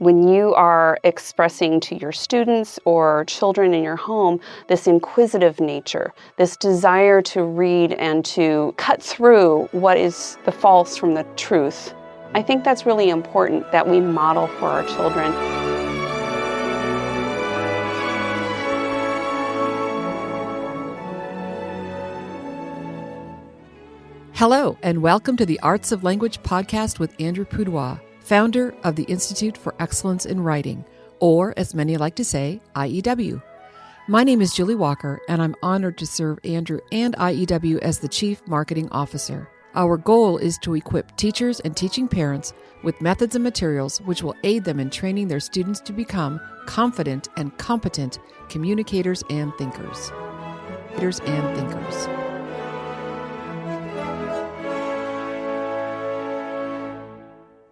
when you are expressing to your students or children in your home this inquisitive nature, this desire to read and to cut through what is the false from the truth, I think that's really important that we model for our children. Hello, and welcome to the Arts of Language podcast with Andrew Pudewa, founder of the Institute for Excellence in Writing, or as many like to say, IEW. My name is Julie Walker, and I'm honored to serve Andrew and IEW as the Chief Marketing Officer. Our goal is to equip teachers and teaching parents with methods and materials which will aid them in training their students to become confident and competent communicators and thinkers.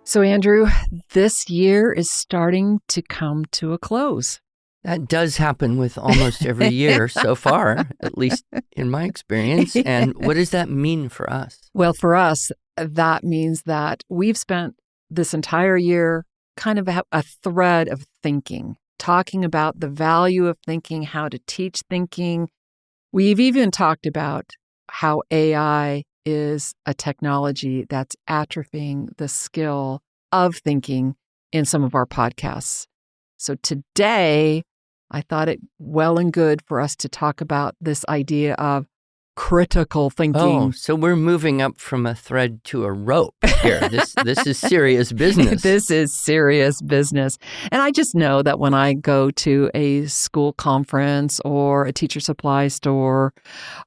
So, Andrew, this year is starting to come to a close. That does happen with almost every year so far, at least in my experience. And what does that mean for us? Well, for us, that means that we've spent this entire year kind of a thread of thinking, talking about the value of thinking, how to teach thinking. We've even talked about how AI is a technology that's atrophying the skill of thinking in some of our podcasts. So today, I thought it well and good for us to talk about this idea of critical thinking. Oh, so we're moving up from a thread to a rope here. This is serious business. This is serious business. And I just know that when I go to a school conference or a teacher supply store,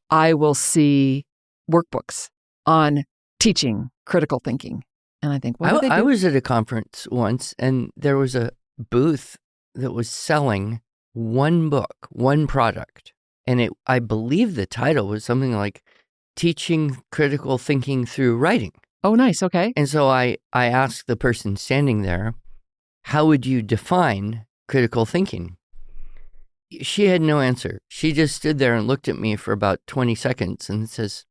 I will see workbooks on teaching critical thinking. And I think, what do they do? I was at a conference once, and there was a booth that was selling one book, one product. And I believe the title was something like Teaching Critical Thinking Through Writing. Oh, nice. Okay. And so I asked the person standing there, how would you define critical thinking? She had no answer. She just stood there and looked at me for about 20 seconds and says,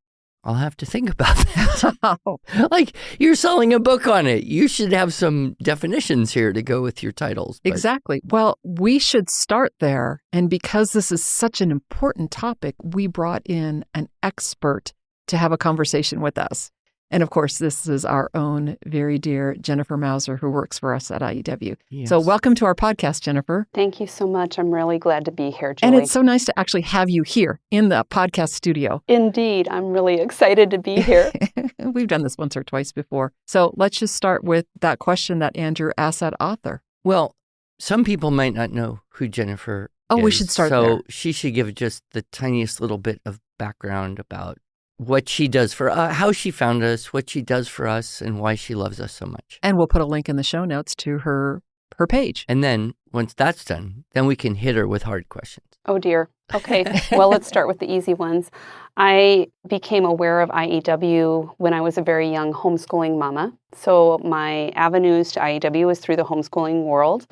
I'll have to think about that. Like, you're selling a book on it. You should have some definitions here to go with your titles. But... Exactly. Well, we should start there. And because this is such an important topic, we brought in an expert to have a conversation with us. And of course, this is our own very dear Jennifer Mauser, who works for us at IEW. Yes. So welcome to our podcast, Jennifer. Thank you so much. I'm really glad to be here, Julie. And it's so nice to actually have you here in the podcast studio. Indeed. I'm really excited to be here. We've done this once or twice before. So let's just start with that question that Andrew asked that author. Well, some people might not know who Jennifer is. We should start there. So she should give just the tiniest little bit of background about what she does for how she found us, what she does for us, and why she loves us so much. And we'll put a link in the show notes to her page. And then once that's done, then we can hit her with hard questions. Oh, dear. Okay. Well, let's start with the easy ones. I became aware of IEW when I was a very young homeschooling mama. So my avenues to IEW was through the homeschooling world.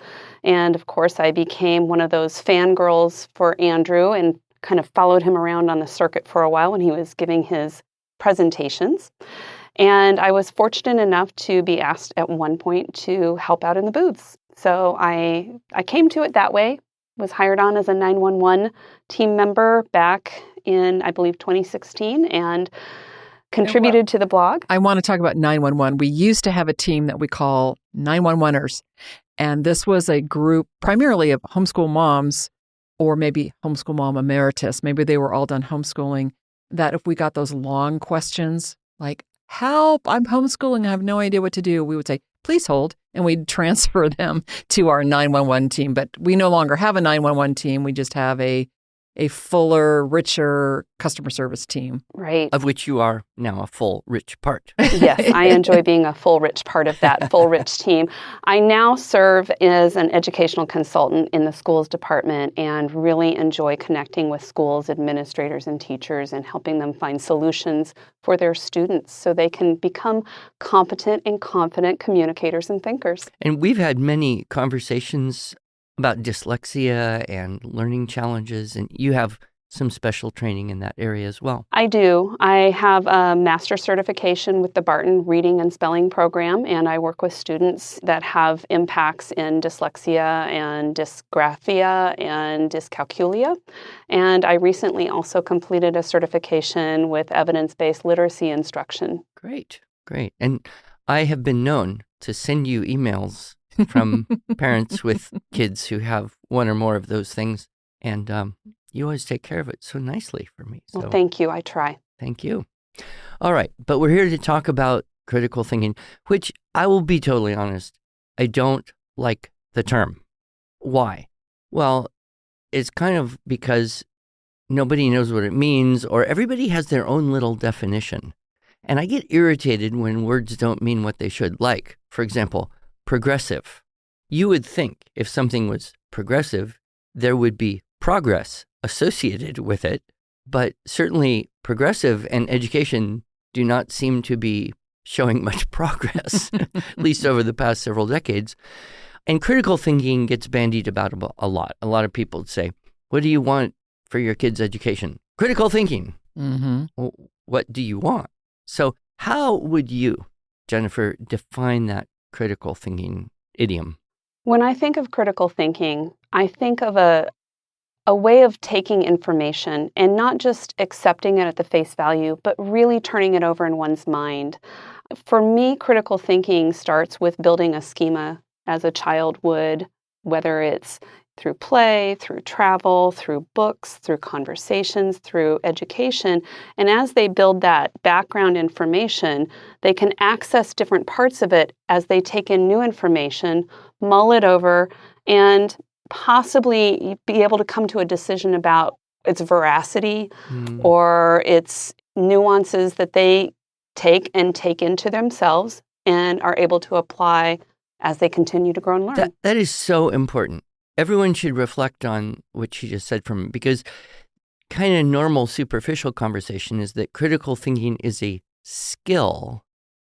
And of course, I became one of those fangirls for Andrew and kind of followed him around on the circuit for a while when he was giving his presentations. And I was fortunate enough to be asked at one point to help out in the booths. So I came to it that way, was hired on as a 911 team member back in, I believe, 2016, and contributed to the blog. I want to talk about 911. We used to have a team that we call 911ers. And this was a group primarily of homeschool moms, or maybe homeschool mom emeritus, maybe they were all done homeschooling, that if we got those long questions like, help, I'm homeschooling, I have no idea what to do, we would say, please hold, and we'd transfer them to our 911 team. But we no longer have a 911 team. We just have a fuller, richer customer service team. Right. Of which you are now a full, rich part. Yes, I enjoy being a full, rich part of that full, rich team. I now serve as an educational consultant in the schools department and really enjoy connecting with schools, administrators, and teachers and helping them find solutions for their students so they can become competent and confident communicators and thinkers. And we've had many conversations about dyslexia and learning challenges, and you have some special training in that area as well. I do. I have a master certification with the Barton Reading and Spelling Program, and I work with students that have impacts in dyslexia and dysgraphia and dyscalculia. And I recently also completed a certification with evidence-based literacy instruction. Great. And I have been known to send you emails from parents with kids who have one or more of those things, and you always take care of it so nicely for me. So, well, thank you. I try. Thank you. All right, but we're here to talk about critical thinking, which I will be totally honest, I don't like the term. Why? Well, it's kind of because nobody knows what it means, or everybody has their own little definition. And I get irritated when words don't mean what they should, like, for example, progressive. You would think if something was progressive, there would be progress associated with it, but certainly progressive and education do not seem to be showing much progress, at least over the past several decades. And critical thinking gets bandied about a lot. A lot of people say, what do you want for your kids' education? Critical thinking. Mm-hmm. Well, what do you want? So how would you, Jennifer, define that critical thinking idiom? When I think of critical thinking, I think of a way of taking information and not just accepting it at the face value, but really turning it over in one's mind. For me, critical thinking starts with building a schema as a child would, whether it's through play, through travel, through books, through conversations, through education. And as they build that background information, they can access different parts of it as they take in new information, mull it over, and possibly be able to come to a decision about its veracity or its nuances that they take into themselves and are able to apply as they continue to grow and learn. That is so important. Everyone should reflect on what she just said because kind of normal superficial conversation is that critical thinking is a skill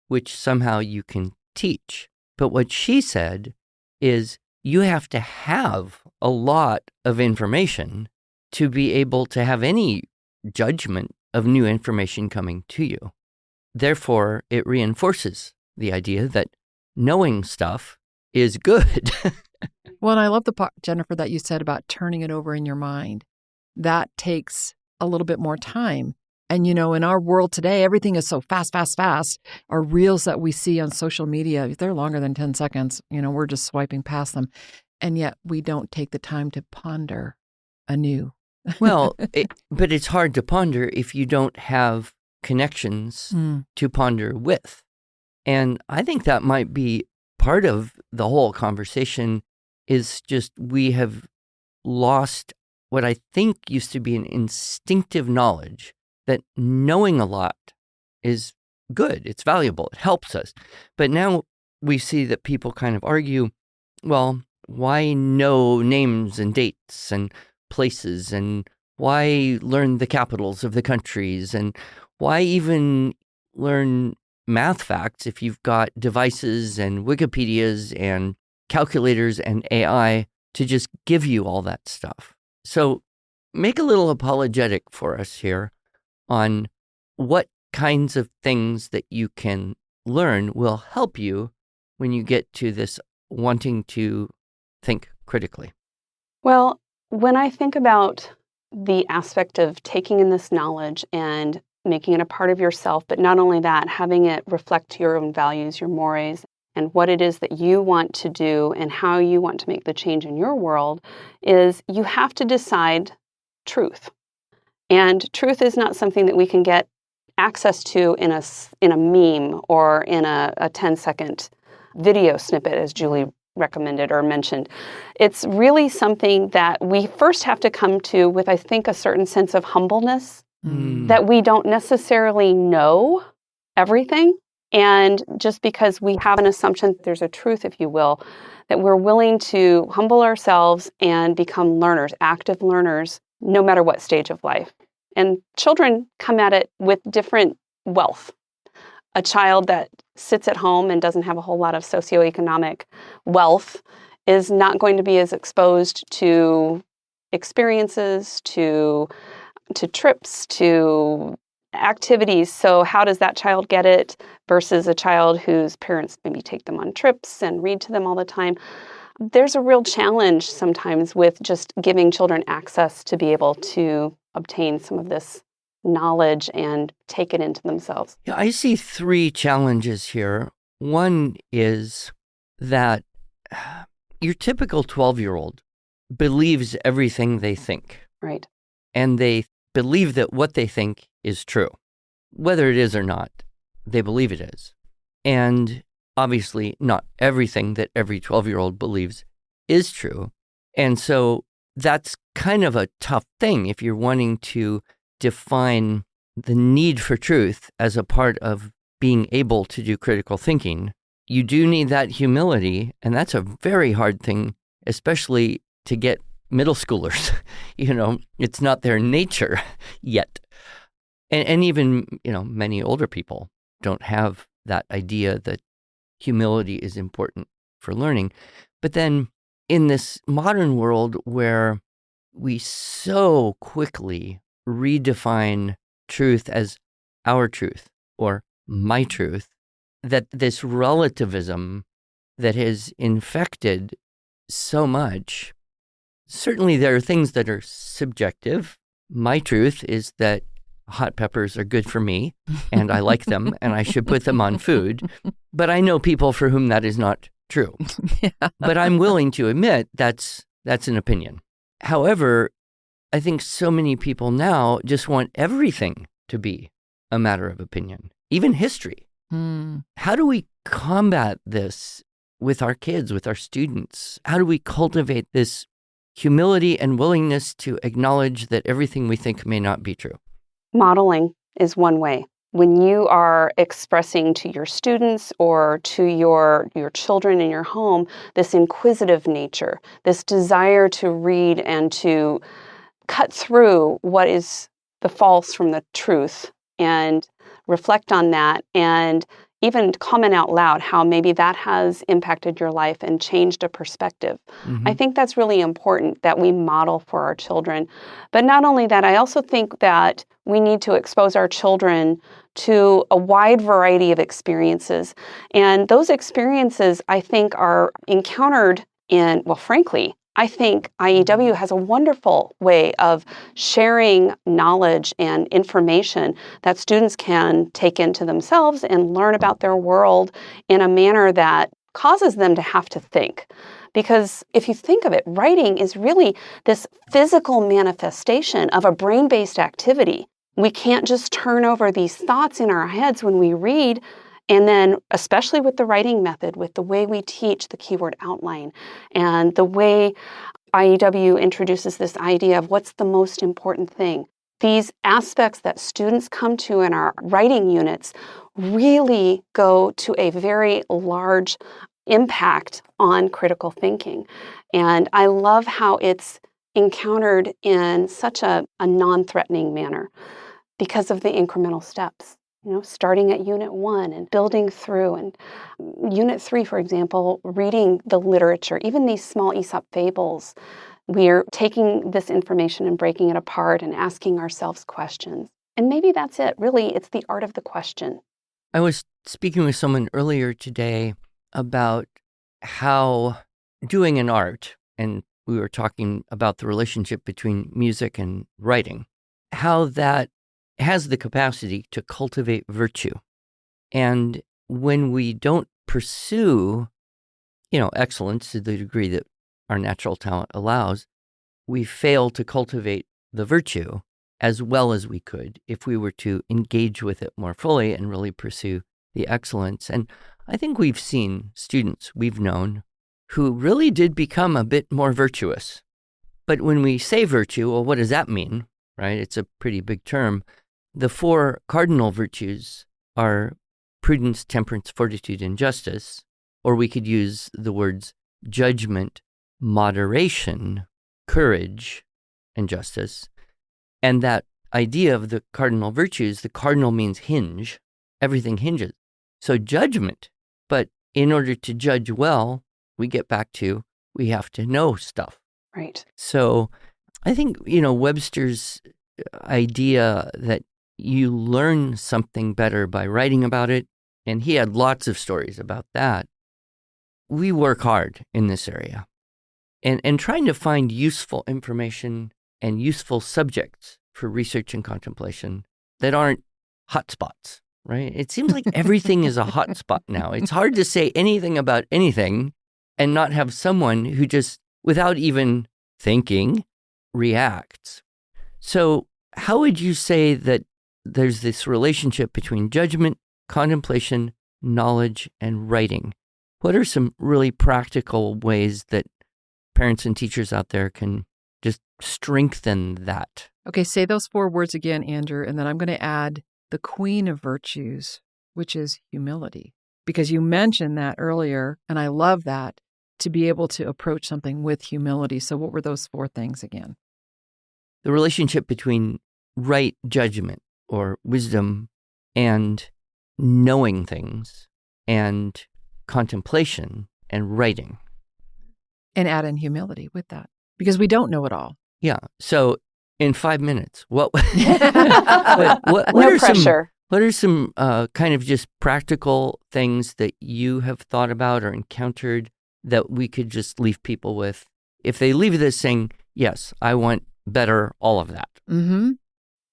which somehow you can teach. But what she said is you have to have a lot of information to be able to have any judgment of new information coming to you. Therefore, it reinforces the idea that knowing stuff is good. Well, and I love the part, Jennifer, that you said about turning it over in your mind. That takes a little bit more time. And, in our world today, everything is so fast. Our reels that we see on social media, if they're longer than 10 seconds, we're just swiping past them. And yet we don't take the time to ponder anew. Well, but it's hard to ponder if you don't have connections to ponder with. And I think that might be part of the whole conversation is just we have lost what I think used to be an instinctive knowledge that knowing a lot is good, it's valuable, it helps us. But now we see that people kind of argue, well, why know names and dates and places, and why learn the capitals of the countries, and why even learn math facts if you've got devices and Wikipedias and calculators and AI to just give you all that stuff. So make a little apologetic for us here on what kinds of things that you can learn will help you when you get to this wanting to think critically. Well, when I think about the aspect of taking in this knowledge and making it a part of yourself, but not only that, having it reflect your own values, your mores, and what it is that you want to do and how you want to make the change in your world, is you have to decide truth. And truth is not something that we can get access to in a meme or in a 10-second video snippet, as Julie recommended or mentioned. It's really something that we first have to come to with, I think, a certain sense of humbleness, that we don't necessarily know everything. And just because we have an assumption that there's a truth, if you will, that we're willing to humble ourselves and become learners, active learners, no matter what stage of life. And children come at it with different wealth. A child that sits at home and doesn't have a whole lot of socioeconomic wealth is not going to be as exposed to experiences, to to trips, to activities. So how does that child get it versus a child whose parents maybe take them on trips and read to them all the time? There's a real challenge sometimes with just giving children access to be able to obtain some of this knowledge and take it into themselves. Yeah, I see 3 challenges here. One is that your typical 12-year-old believes everything they think. Right. And they believe that what they think is true. Whether it is or not, they believe it is. And obviously, not everything that every 12-year-old believes is true. And so that's kind of a tough thing if you're wanting to define the need for truth as a part of being able to do critical thinking. You do need that humility, and that's a very hard thing, especially to get middle schoolers. It's not their nature yet. And even, many older people don't have that idea that humility is important for learning. But then in this modern world where we so quickly redefine truth as our truth or my truth, that this relativism that has infected so much, certainly there are things that are subjective. My truth is that hot peppers are good for me and I like them and I should put them on food. But I know people for whom that is not true. Yeah. But I'm willing to admit that's an opinion. However, I think so many people now just want everything to be a matter of opinion, even history. How do we combat this with our kids, with our students? How do we cultivate this humility and willingness to acknowledge that everything we think may not be true? Modeling is one way. When you are expressing to your students or to your children in your home this inquisitive nature, this desire to read and to cut through what is the false from the truth and reflect on that and even comment out loud how maybe that has impacted your life and changed a perspective. Mm-hmm. I think that's really important that we model for our children. But not only that, I also think that we need to expose our children to a wide variety of experiences. And those experiences, I think, are encountered in, well, frankly, I think IEW has a wonderful way of sharing knowledge and information that students can take into themselves and learn about their world in a manner that causes them to have to think. Because if you think of it, writing is really this physical manifestation of a brain-based activity. We can't just turn over these thoughts in our heads when we read. And then, especially with the writing method, with the way we teach the keyword outline and the way IEW introduces this idea of what's the most important thing. These aspects that students come to in our writing units really go to a very large impact on critical thinking. And I love how it's encountered in such a non-threatening manner because of the incremental steps. Starting at Unit 1 and building through. And Unit 3, for example, reading the literature, even these small Aesop fables, we're taking this information and breaking it apart and asking ourselves questions. And maybe that's it. Really, it's the art of the question. I was speaking with someone earlier today about how doing an art, and we were talking about the relationship between music and writing, how that has the capacity to cultivate virtue. And when we don't pursue, excellence to the degree that our natural talent allows, we fail to cultivate the virtue as well as we could if we were to engage with it more fully and really pursue the excellence. And I think we've seen students we've known who really did become a bit more virtuous. But when we say virtue, well, what does that mean, right? It's a pretty big term. The 4 cardinal virtues are prudence, temperance, fortitude, and justice, or we could use the words judgment, moderation, courage, and justice. And that idea of the cardinal virtues, the cardinal means hinge. Everything hinges. So judgment, but in order to judge well, we get back to we have to know stuff. Right. So I think, Webster's idea that you learn something better by writing about it. And he had lots of stories about that. We work hard in this area and trying to find useful information and useful subjects for research and contemplation that aren't hotspots, right? It seems like everything is a hotspot now. It's hard to say anything about anything and not have someone who just, without even thinking, reacts. So how would you say that there's this relationship between judgment, contemplation, knowledge, and writing? What are some really practical ways that parents and teachers out there can just strengthen that? Okay, say those 4 words again, Andrew, and then I'm going to add the queen of virtues, which is humility. Because you mentioned that earlier, and I love that, to be able to approach something with humility. So what were those 4 things again? The relationship between right judgment or wisdom and knowing things and contemplation and writing. And add in humility with that, because we don't know it all. Yeah. So in 5 minutes, what No are pressure. what are some kind of just practical things that you have thought about or encountered that we could just leave people with? If they leave this saying, yes, I want better, all of that. Mm-hmm.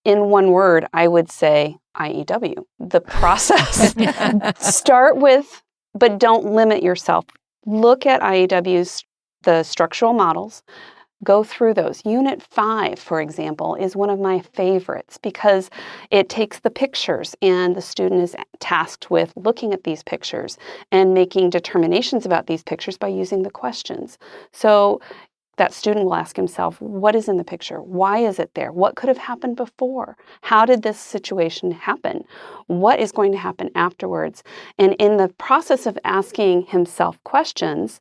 In one word, I would say IEW, the process. Start with, but don't limit yourself. Look at IEW's, the structural models. Go through those. Unit 5, for example, is one of my favorites because it takes the pictures and the student is tasked with looking at these pictures and making determinations about these pictures by using the questions. So that student will ask himself, what is in the picture? Why is it there? What could have happened before? How did this situation happen? What is going to happen afterwards? And in the process of asking himself questions,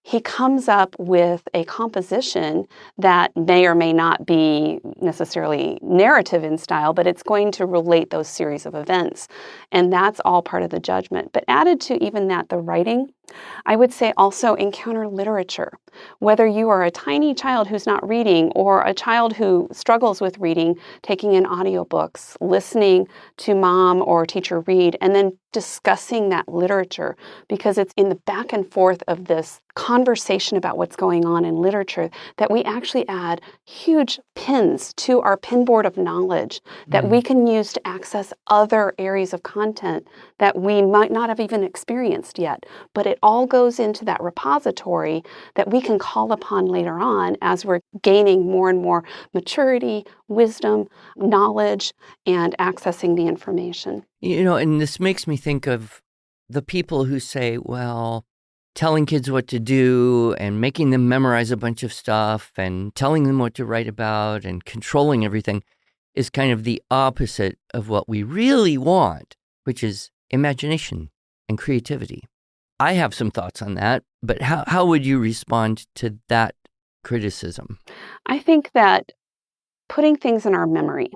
he comes up with a composition that may or may not be necessarily narrative in style, but it's going to relate those series of events. And that's all part of the judgment. But added to even that, the writing, I would say also encounter literature. Whether you are a tiny child who's not reading or a child who struggles with reading, taking in audiobooks, listening to mom or teacher read, and then discussing that literature, because it's in the back and forth of this conversation about what's going on in literature that we actually add huge pins to our pinboard of knowledge that we can use to access other areas of content that we might not have even experienced yet. But it all goes into that repository that we can call upon later on as we're gaining more and more maturity, wisdom, knowledge, and accessing the information. You know, and this makes me think of the people who say, well, telling kids what to do and making them memorize a bunch of stuff and telling them what to write about and controlling everything is kind of the opposite of what we really want, which is imagination and creativity. I have some thoughts on that, but how would you respond to that criticism? I think that putting things in our memory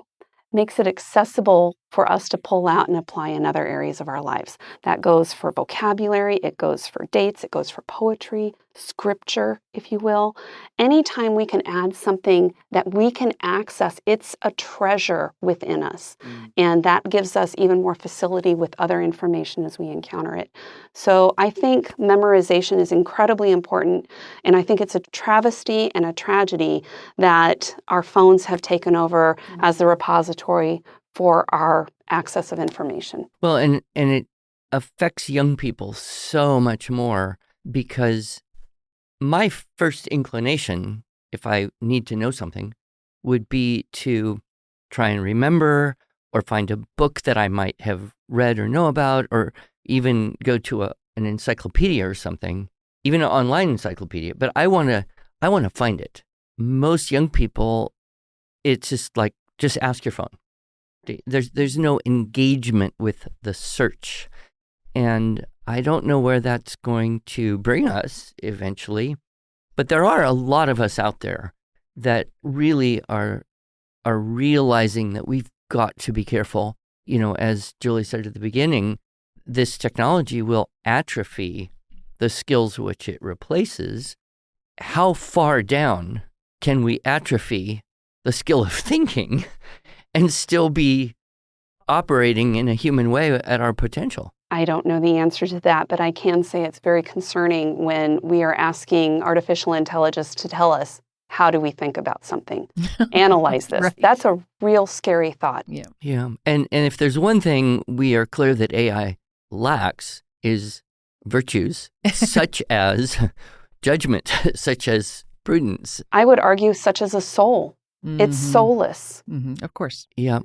makes it accessible for us to pull out and apply in other areas of our lives. That goes for vocabulary, it goes for dates, it goes for poetry, scripture, if you will. Anytime we can add something that we can access, it's a treasure within us. And that gives us even more facility with other information as we encounter it. So I think memorization is incredibly important. And I think it's a travesty and a tragedy that our phones have taken over as the repository for our access of information. Well, and it affects young people so much more because my first inclination, if I need to know something, would be to try and remember or find a book that I might have read or know about, or even go to an encyclopedia or something, even an online encyclopedia. But I want to find it. Most young people, it's just like, just ask your phone. There's no engagement with the search. And I don't know where that's going to bring us eventually. But there are a lot of us out there that really are realizing that we've got to be careful. You know, as Julie said at the beginning, this technology will atrophy the skills which it replaces. How far down can we atrophy the skill of thinking and still be operating in a human way at our potential? I don't know the answer to that, but I can say it's very concerning when we are asking artificial intelligence to tell us, how do we think about something? Analyze this. Right. That's a real scary thought. Yeah. Yeah. And if there's one thing we are clear that AI lacks is virtues such as judgment, such as prudence. I would argue such as a soul. It's soulless. Of course. Yeah.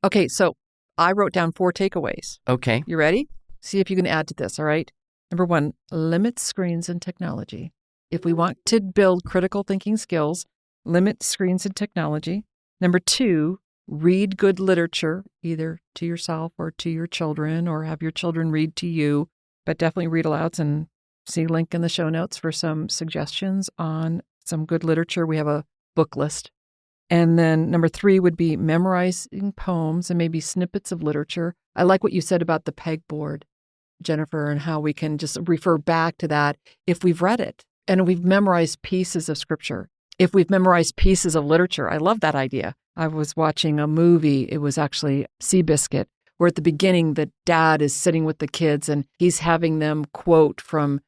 Okay, so I wrote down 4 takeaways. Okay. You ready? See if you can add to this, all right? Number 1, limit screens and technology. If we want to build critical thinking skills, limit screens and technology. Number 2, read good literature, either to yourself or to your children, or have your children read to you, but definitely read alouds, and see link in the show notes for some suggestions on some good literature. We have a book list. And then number 3 would be memorizing poems and maybe snippets of literature. I like what you said about the pegboard, Jennifer, and how we can just refer back to that if we've read it and we've memorized pieces of scripture. If we've memorized pieces of literature, I love that idea. I was watching a movie, it was actually Seabiscuit, where at the beginning the dad is sitting with the kids and he's having them quote from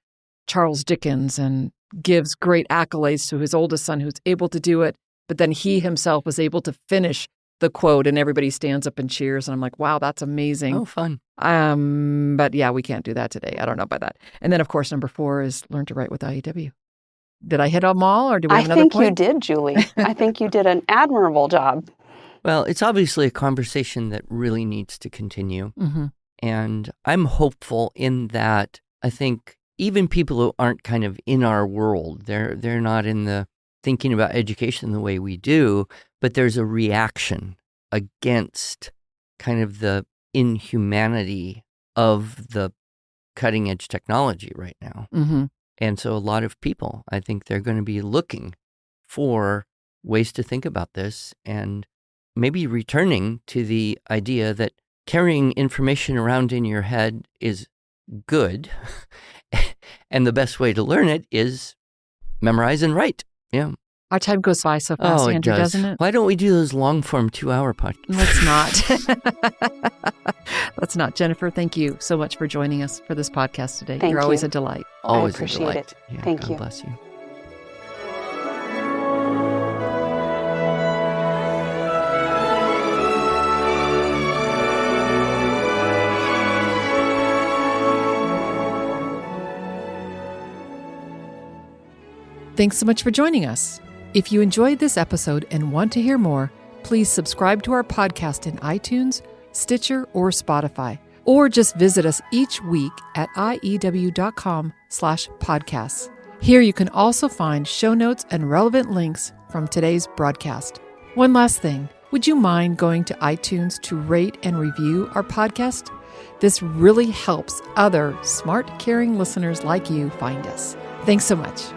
Charles Dickens and gives great accolades to his oldest son who's able to do it. But then he himself was able to finish the quote and everybody stands up and cheers. And I'm like, wow, that's amazing. Oh, fun. But yeah, we can't do that today. I don't know about that. And then, of course, number 4 is learn to write with IEW. Did I hit them all or do we have another point? I think you did, Julie. I think you did an admirable job. Well, it's obviously a conversation that really needs to continue. And I'm hopeful in that I think even people who aren't kind of in our world, they're not in the thinking about education the way we do, but there's a reaction against kind of the inhumanity of the cutting edge technology right now. And so a lot of people, I think they're going to be looking for ways to think about this and maybe returning to the idea that carrying information around in your head is good. And the best way to learn it is memorize and write. Yeah. Our time goes by so fast, Andrew, doesn't it? Why don't we do those long-form 2-hour podcasts? Let's not. Let's not. Jennifer, thank you so much for joining us for this podcast today. Thank You're always you. a delight. Always I appreciate a delight. it. Yeah, Thank God you. bless you. Thanks so much for joining us. If you enjoyed this episode and want to hear more, please subscribe to our podcast in iTunes, Stitcher, or Spotify, or just visit us each week at iew.com/podcasts. Here you can also find show notes and relevant links from today's broadcast. One last thing, would you mind going to iTunes to rate and review our podcast? This really helps other smart, caring listeners like you find us. Thanks so much.